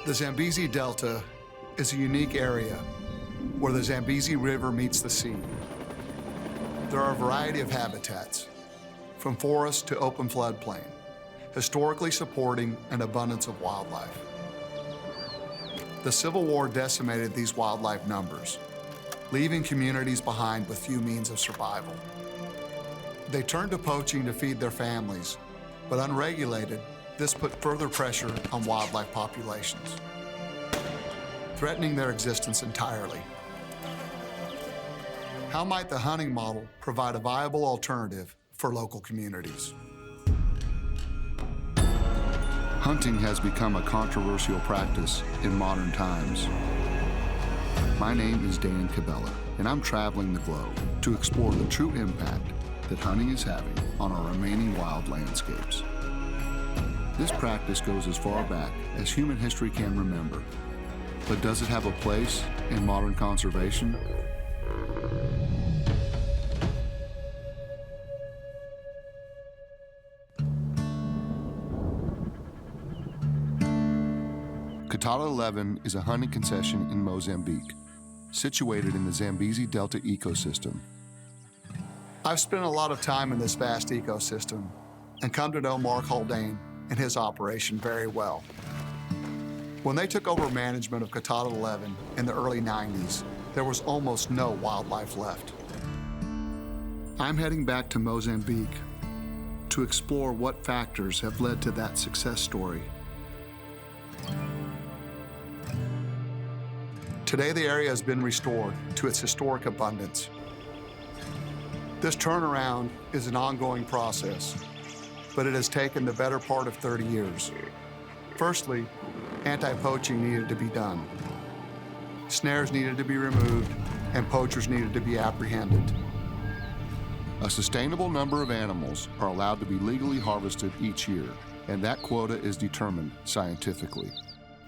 The Zambezi Delta is a unique area where the Zambezi River meets the sea. There are a variety of habitats, from forest to open floodplain, historically supporting an abundance of wildlife. The Civil War decimated these wildlife numbers, leaving communities behind with few means of survival. They turned to poaching to feed their families, but unregulated, this put further pressure on wildlife populations, threatening their existence entirely. How might the hunting model provide a viable alternative for local communities? Hunting has become a controversial practice in modern times. My name is Dan Cabela, and I'm traveling the globe to explore the true impact that hunting is having on our remaining wild landscapes. This practice goes as far back as human history can remember. But does it have a place in modern conservation? Cabela 11 is a hunting concession in Mozambique, situated in the Zambezi Delta ecosystem. I've spent a lot of time in this vast ecosystem and come to know Mark Haldane and his operation very well. When they took over management of Cabela 11 in the early 90s, there was almost no wildlife left. I'm heading back to Mozambique to explore what factors have led to that success story. Today, the area has been restored to its historic abundance. This turnaround is an ongoing process, but it has taken the better part of 30 years. Firstly, anti-poaching needed to be done. Snares needed to be removed, and poachers needed to be apprehended. A sustainable number of animals are allowed to be legally harvested each year, and that quota is determined scientifically.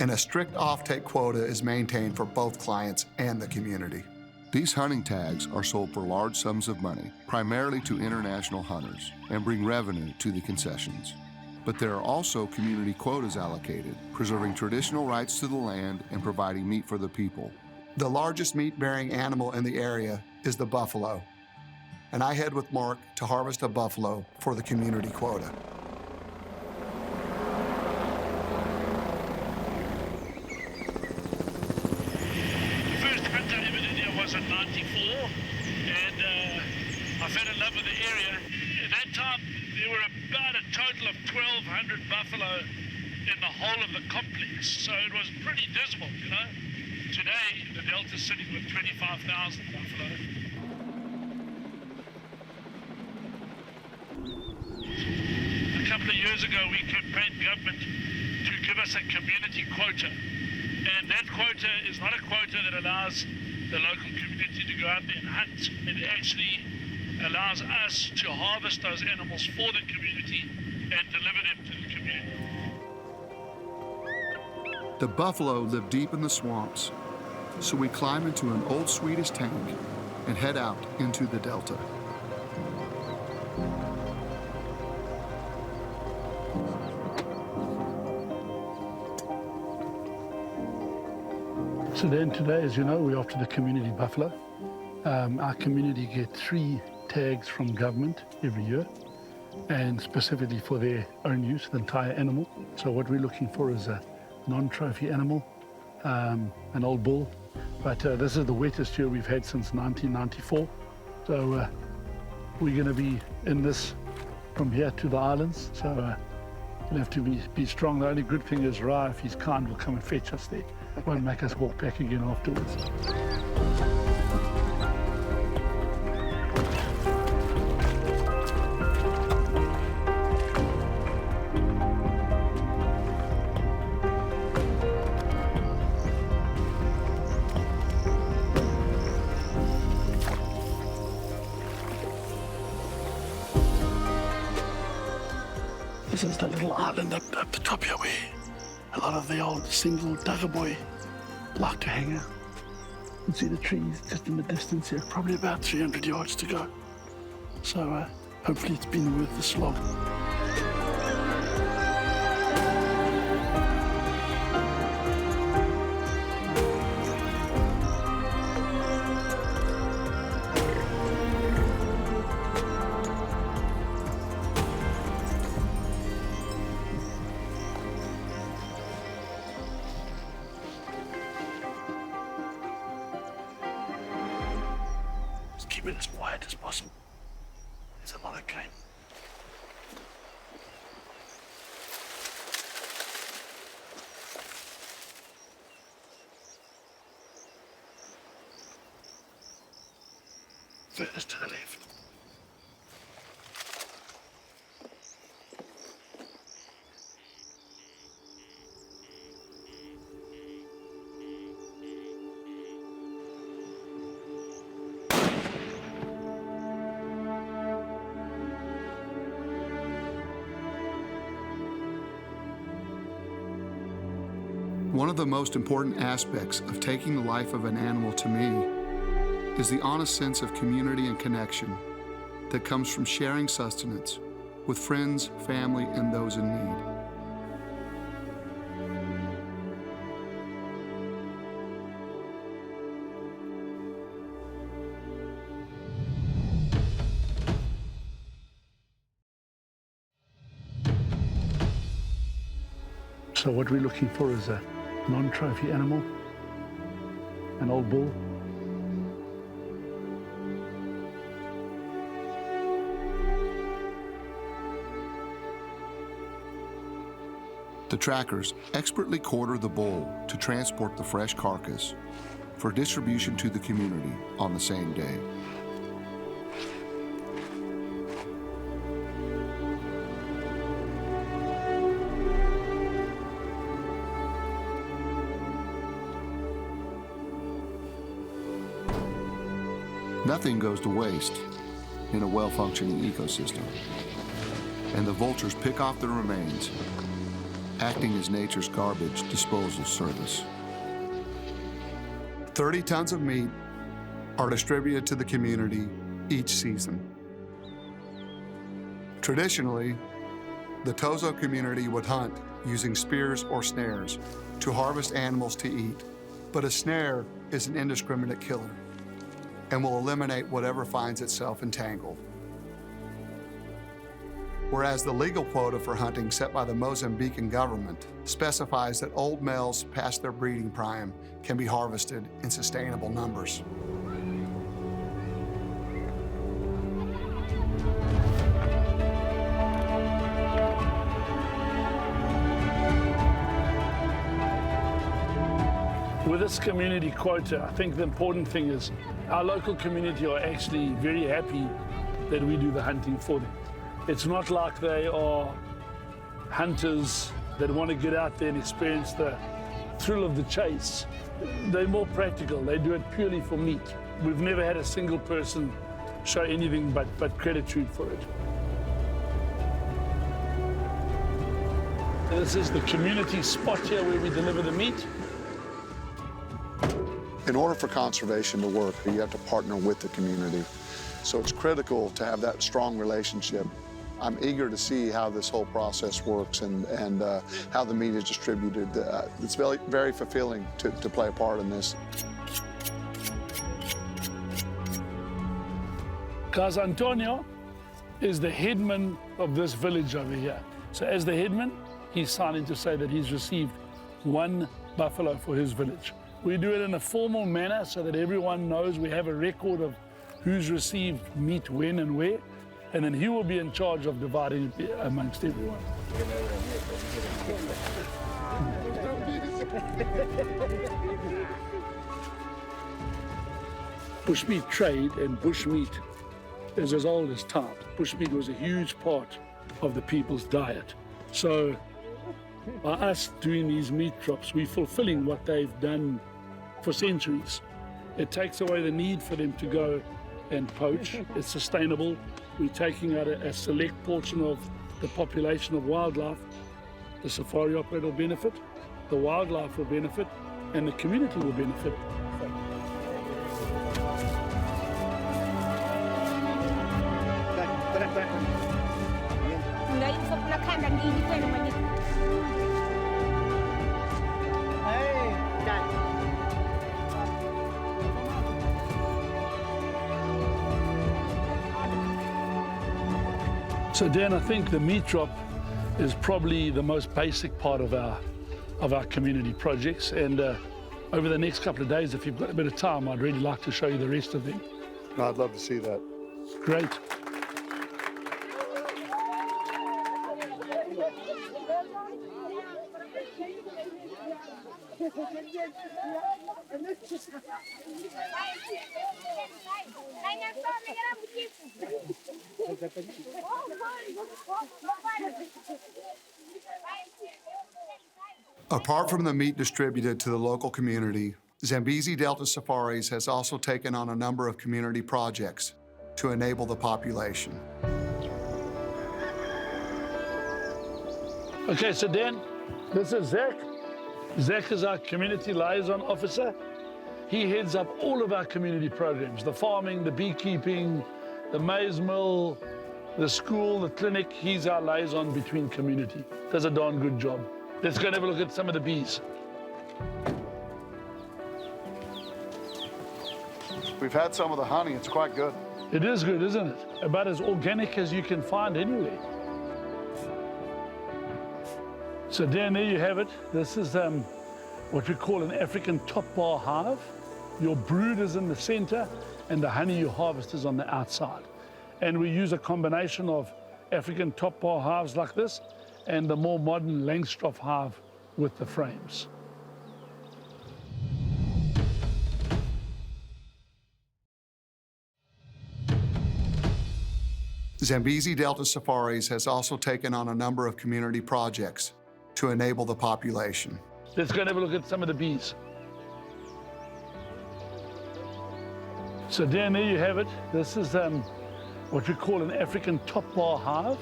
And a strict off-take quota is maintained for both clients and the community. These hunting tags are sold for large sums of money, primarily to international hunters, and bring revenue to the concessions. But there are also community quotas allocated, preserving traditional rights to the land and providing meat for the people. The largest meat-bearing animal in the area is the buffalo, and I head with Mark to harvest a buffalo for the community quota. In 94, and I fell in love with the area. At that time, there were about a total of 1,200 buffalo in the whole of the complex, so it was pretty dismal, you know. Today, the Delta's sitting with 25,000 buffalo. A couple of years ago, we campaigned government to give us a community quota, and that quota is not a quota that allows the local community to go out there and hunt. It actually allows us to harvest those animals for the community and deliver them to the community. The buffalo live deep in the swamps, so we climb into an old Swedish tank and head out into the delta. So then today, as you know, we're after the community buffalo. Our community get 3 tags from government every year, and specifically for their own use, the entire animal. So what we're looking for is a non-trophy animal, an old bull. But this is the wettest year we've had since 1994. So we're going to be in this from here to the islands. So we'll have to be strong. The only good thing is Ra, if he's kind, will come and fetch us there. Won't make us walk back again afterwards. This is the little island up the top here where a lot of the old single Duggar boy like to hang out. You can see the trees just in the distance here, probably about 300 yards to go. So hopefully it's been worth the slog. keep it as quiet as possible. There's another cane. Furthest to the left. One of the most important aspects of taking the life of an animal to me is the honest sense of community and connection that comes from sharing sustenance with friends, family, and those in need. So what we're looking for is a non-trophy animal, an old bull. The trackers expertly quarter the bull to transport the fresh carcass for distribution to the community on the same day. Nothing goes to waste in a well-functioning ecosystem, and the vultures pick off the remains, acting as nature's garbage disposal service. 30 tons of meat are distributed to the community each season. Traditionally, the Tozo community would hunt using spears or snares to harvest animals to eat, but a snare is an indiscriminate killer and will eliminate whatever finds itself entangled. Whereas the legal quota for hunting set by the Mozambican government specifies that old males past their breeding prime can be harvested in sustainable numbers. With this community quota, I think the important thing is our local community are actually very happy that we do the hunting for them. It's not like they are hunters that want to get out there and experience the thrill of the chase. They're more practical. They do it purely for meat. We've never had a single person show anything but gratitude for it. This is the community spot here where we deliver the meat. In order for conservation to work, you have to partner with the community. So it's critical to have that strong relationship. I'm eager to see how this whole process works and how the meat is distributed. It's very, very fulfilling to play a part in this. Caz Antonio is the headman of this village over here. So as the headman, he's signing to say that he's received 1 buffalo for his village. We do it in a formal manner so that everyone knows we have a record of who's received meat when and where, and then he will be in charge of dividing it amongst everyone. Bushmeat trade and bushmeat is as old as time. Bushmeat was a huge part of the people's diet. So by us doing these meat drops, we're fulfilling what they've done for centuries. It takes away the need for them to go and poach. It's sustainable. We're taking out a select portion of the population of wildlife. The safari operator will benefit, the wildlife will benefit, and the community will benefit. So Dan, I think the meat drop is probably the most basic part of our community projects, and over the next couple of days, if you've got a bit of time, I'd really like to show you the rest of them. No, I'd love to see that. Great. Apart from the meat distributed to the local community, Zambezi Delta Safaris has also taken on a number of community projects to enable the population. Okay, so Dan, this is Zach. Zach is our community liaison officer. He heads up all of our community programs, the farming, the beekeeping, the maize mill, the school, the clinic. He's our liaison between community. Does a darn good job. Let's go and have a look at some of the bees. We've had some of the honey. It's quite good. It is good, isn't it? About as organic as you can find anywhere. So Dan, there you have it. This is what we call an African top bar hive. Your brood is in the center and the honey you harvest is on the outside. And we use a combination of African top bar hives like this and the more modern Langstroth hive with the frames. Zambezi Delta Safaris has also taken on a number of community projects to enable the population. Let's go and have a look at some of the bees. So Dan, there you have it. This is what we call an African top bar hive.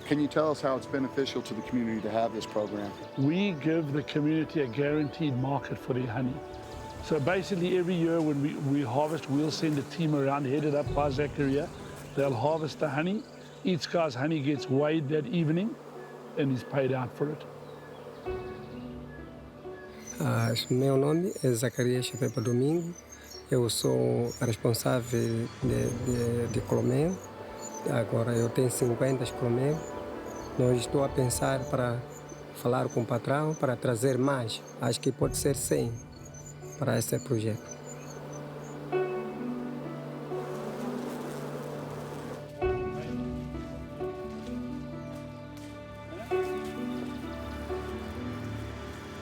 Can you tell us how it's beneficial to the community to have this program? We give the community a guaranteed market for their honey. So basically every year when we harvest, we'll send a team around headed up by Zachariah. They'll harvest the honey. Each guy's honey gets weighed that evening and he's paid out for it. Meu nome é Zacarias Cabela Domingo. Eu sou responsável de colmeia. Agora eu tenho 50 colmeias. Nós estou a pensar para falar com o patrão para trazer mais. Acho que pode ser 100 para esse projeto.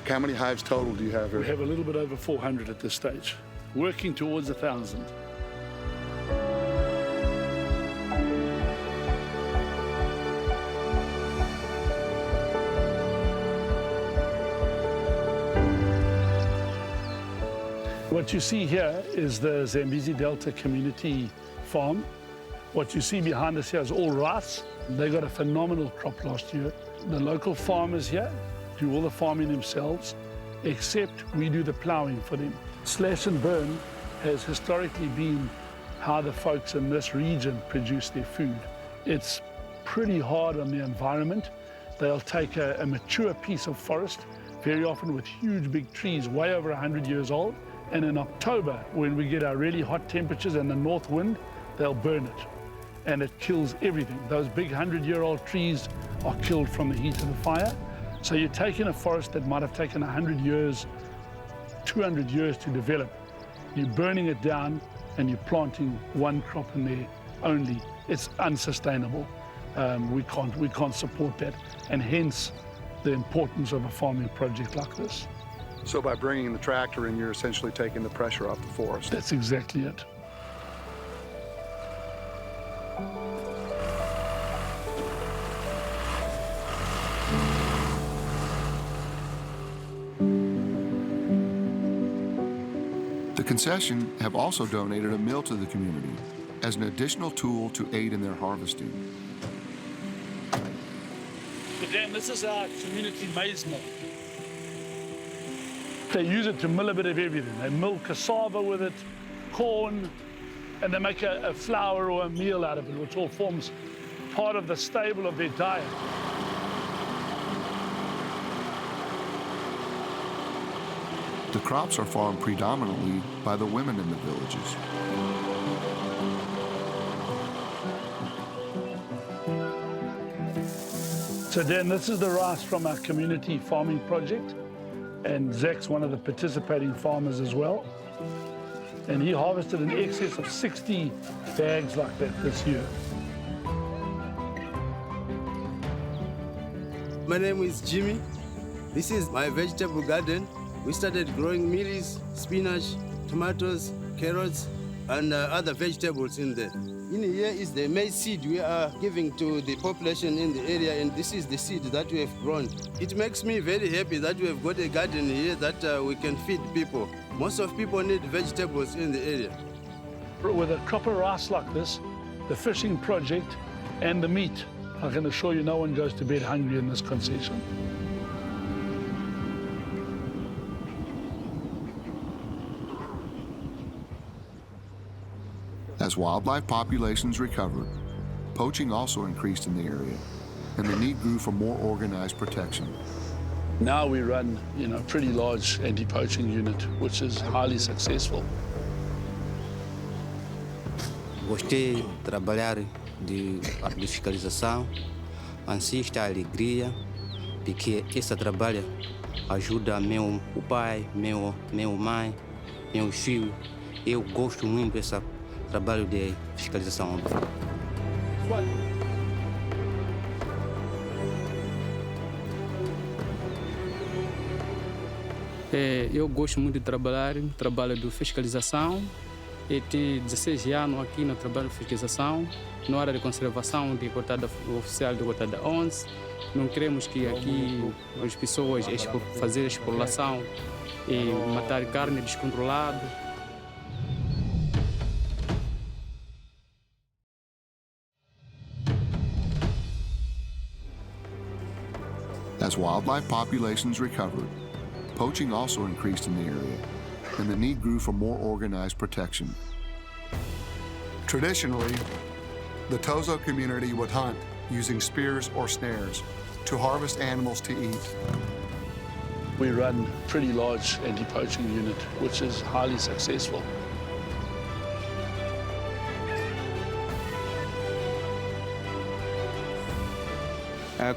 How many hives total do you have here? We have a little bit over 400 at this stage, working towards 1,000. What you see here is the Zambezi Delta Community Farm. What you see behind us here is all rice. They got a phenomenal crop last year. The local farmers here do all the farming themselves, except we do the ploughing for them. Slash and burn has historically been how the folks in this region produce their food. It's pretty hard on the environment. They'll take a mature piece of forest, very often with huge big trees way over 100 years old, and in October, when we get our really hot temperatures and the north wind, they'll burn it. And it kills everything. Those big 100-year-old trees are killed from the heat of the fire. So you're taking a forest that might have taken 100 years, 200 years to develop. You're burning it down and you're planting one crop in there only. It's unsustainable. We can't support that. And hence the importance of a farming project like this. So by bringing the tractor in, you're essentially taking the pressure off the forest. That's exactly it. The concession have also donated a mill to the community as an additional tool to aid in their harvesting. But Dan, this is our community maize mill. They use it to mill a bit of everything. They mill cassava with it, corn, and they make a flour or a meal out of it, which all forms part of the staple of their diet. The crops are farmed predominantly by the women in the villages. So Dan, this is the rice from our community farming project, and Zach's one of the participating farmers as well. and he harvested in excess of 60 bags like that this year. My name is Jimmy. This is my vegetable garden. We started growing mealies, spinach, tomatoes, carrots, and other vegetables in there. In here is the maize seed we are giving to the population in the area, and this is the seed that we have grown. It makes me very happy that we have got a garden here that we can feed people. Most of people need vegetables in the area. With a crop of rice like this, the fishing project, and the meat, I can assure you no one goes to bed hungry in this concession. As wildlife populations recovered, poaching also increased in the area, and the need grew for more organized protection. Now we run, a pretty large anti-poaching unit, which is highly successful. Gostei de trabalhar de parte de fiscalização, assim está a alegria, porque esse trabalho ajuda meu pai, meu mãe, meus filhos. Eu gosto muito desse trabalho de fiscalização. Eu gosto muito de trabalho de fiscalização. Eu tenho 16 anos aqui no trabalho de fiscalização, na área de conservação de cortada oficial de cortada 11. Não queremos que aqui as pessoas fazer exploração e matar carne descontrolada. As wildlife populations recovered, poaching also increased in the area, and the need grew for more organized protection. Traditionally, the Tozo community would hunt using spears or snares to harvest animals to eat. We run a pretty large anti-poaching unit, which is highly successful.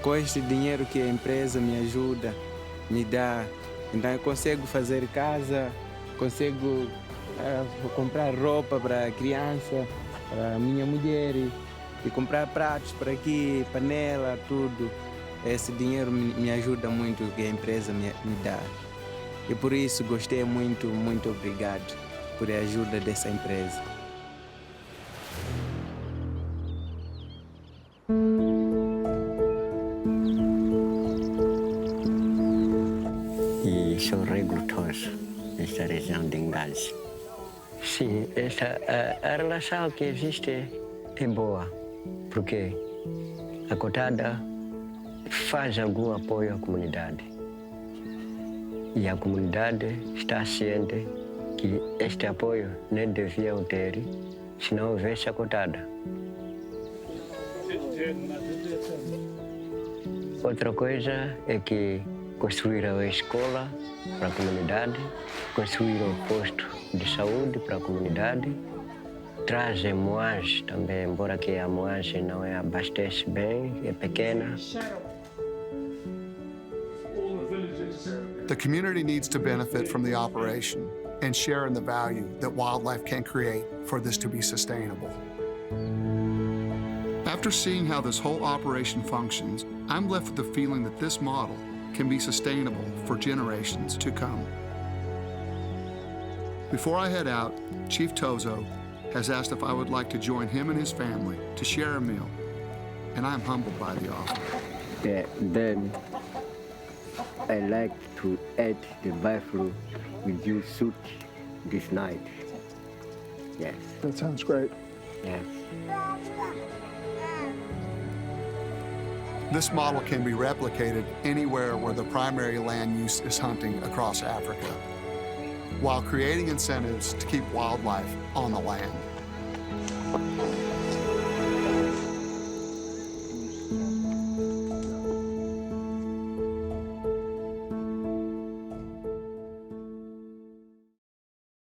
Com este dinheiro que a empresa me ajuda, me dá, então eu consigo fazer casa, consigo comprar roupa para a criança, para a minha mulher, e comprar pratos para aqui, panela, tudo. Esse dinheiro me ajuda muito que a empresa me dá. E por isso gostei muito, muito obrigado por a ajuda dessa empresa. E sou agricultor nesta região de Zambezi. Sim, a relação que existe é boa, porque a cotada faz algum apoio à comunidade. E a comunidade está ciente que este apoio nem devia ter se não houvesse a cotada. Outra coisa é que construíram a escola para a comunidade, construíram um posto de saúde para a comunidade, trazem moagem também, embora que a moagem não abastece bem, é pequena. The community needs to benefit from the operation and share in the value that wildlife can create for this to be sustainable. After seeing how this whole operation functions, I'm left with the feeling that this model can be sustainable for generations to come. Before I head out, Chief Tozo has asked if I would like to join him and his family to share a meal, and I'm humbled by the offer. Then I like to eat the buffalo with you soup this night. Yes. That sounds great. Yes. This model can be replicated anywhere where the primary land use is hunting across Africa, while creating incentives to keep wildlife on the land.